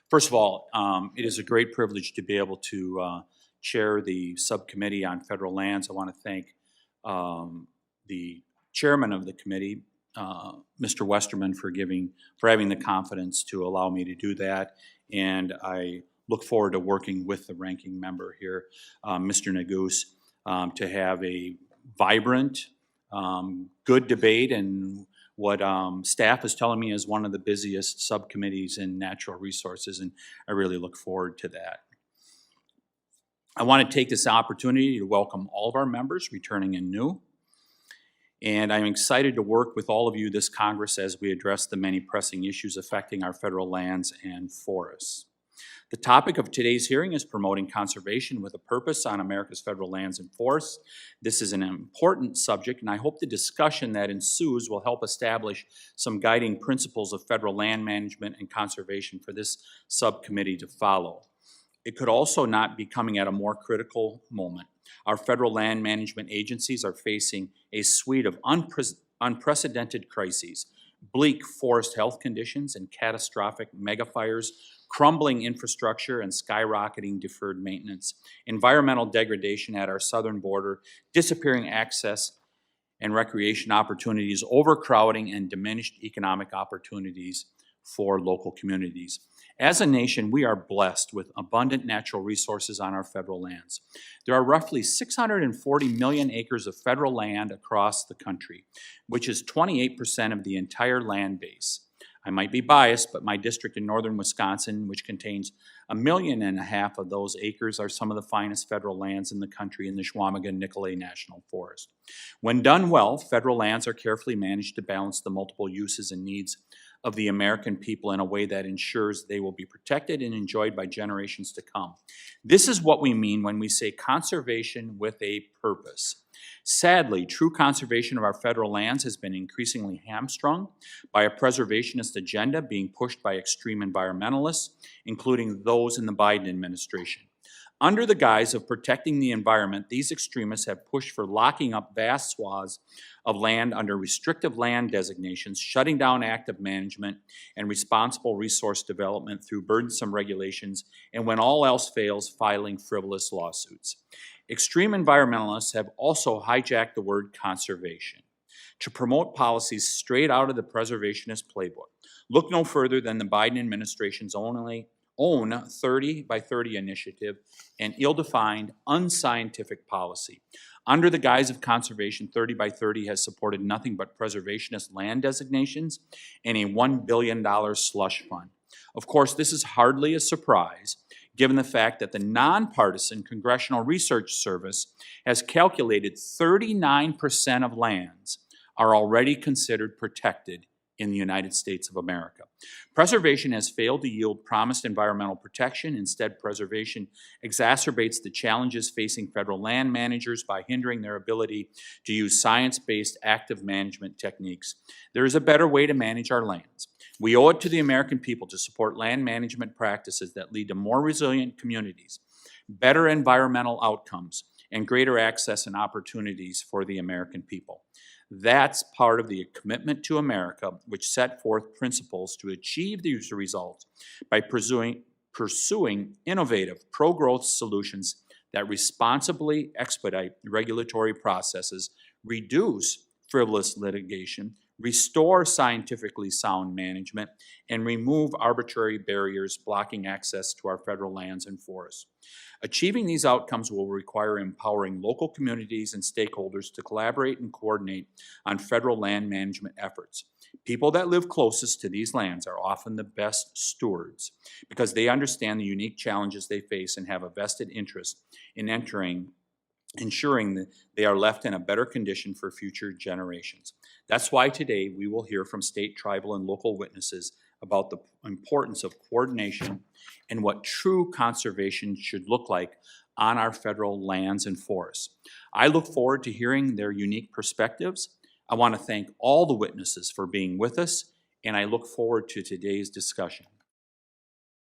First of all, it is a great privilege to be able to chair the subcommittee on federal lands. I want to thank the chairman of the committee, Mr. Westerman, for having the confidence to allow me to do that. And I look forward to working with the ranking member here, Mr. Neguse, to have a vibrant, good debate and what staff is telling me is one of the busiest subcommittees in natural resources, and I really look forward to that. I want to take this opportunity to welcome all of our members, returning and new, and I'm excited to work with all of you this Congress as we address the many pressing issues affecting our federal lands and forests. The topic of today's hearing is promoting conservation with a purpose on America's federal lands and forests. This is an important subject, and I hope the discussion that ensues will help establish some guiding principles of federal land management and conservation for this subcommittee to follow. It could also not be coming at a more critical moment. Our federal land management agencies are facing a suite of unprecedented crises: bleak forest health conditions and catastrophic megafires, crumbling infrastructure and skyrocketing deferred maintenance, environmental degradation at our southern border, disappearing access and recreation opportunities, overcrowding, and diminished economic opportunities for local communities. As a nation, we are blessed with abundant natural resources on our federal lands. There are roughly 640 million acres of federal land across the country, which is 28% of the entire land base. I might be biased, but my district in northern Wisconsin, which contains 1.5 million of those acres, are some of the finest federal lands in the country in the Chequamegon-Nicolet National Forest. When done well, federal lands are carefully managed to balance the multiple uses and needs of the American people in a way that ensures they will be protected and enjoyed by generations to come. This is what we mean when we say conservation with a purpose. Sadly, true conservation of our federal lands has been increasingly hamstrung by a preservationist agenda being pushed by extreme environmentalists, including those in the Biden administration. Under the guise of protecting the environment, these extremists have pushed for locking up vast swaths of land under restrictive land designations, shutting down active management and responsible resource development through burdensome regulations, and when all else fails, filing frivolous lawsuits. Extreme environmentalists have also hijacked the word conservation to promote policies straight out of the preservationist playbook. Look no further than the Biden administration's own 30 by 30 initiative and ill-defined, unscientific policy. Under the guise of conservation, 30 by 30 has supported nothing but preservationist land designations and a $1 billion slush fund. Of course, this is hardly a surprise, given the fact that the nonpartisan Congressional Research Service has calculated 39% of lands are already considered protected in the United States of America. Preservation has failed to yield promised environmental protection. Instead, preservation exacerbates the challenges facing federal land managers by hindering their ability to use science-based active management techniques. There is a better way to manage our lands. We owe it to the American people to support land management practices that lead to more resilient communities, better environmental outcomes, and greater access and opportunities for the American people. That's part of the Commitment to America, which set forth principles to achieve these results by pursuing innovative, pro-growth solutions that responsibly expedite regulatory processes, reduce frivolous litigation, restore scientifically sound management, and remove arbitrary barriers blocking access to our federal lands and forests. Achieving these outcomes will require empowering local communities and stakeholders to collaborate and coordinate on federal land management efforts. People that live closest to these lands are often the best stewards because they understand the unique challenges they face and have a vested interest in ensuring that they are left in a better condition for future generations. That's why today we will hear from state, tribal, and local witnesses about the importance of coordination and what true conservation should look like on our federal lands and forests. I look forward to hearing their unique perspectives. I want to thank all the witnesses for being with us, and I look forward to today's discussion.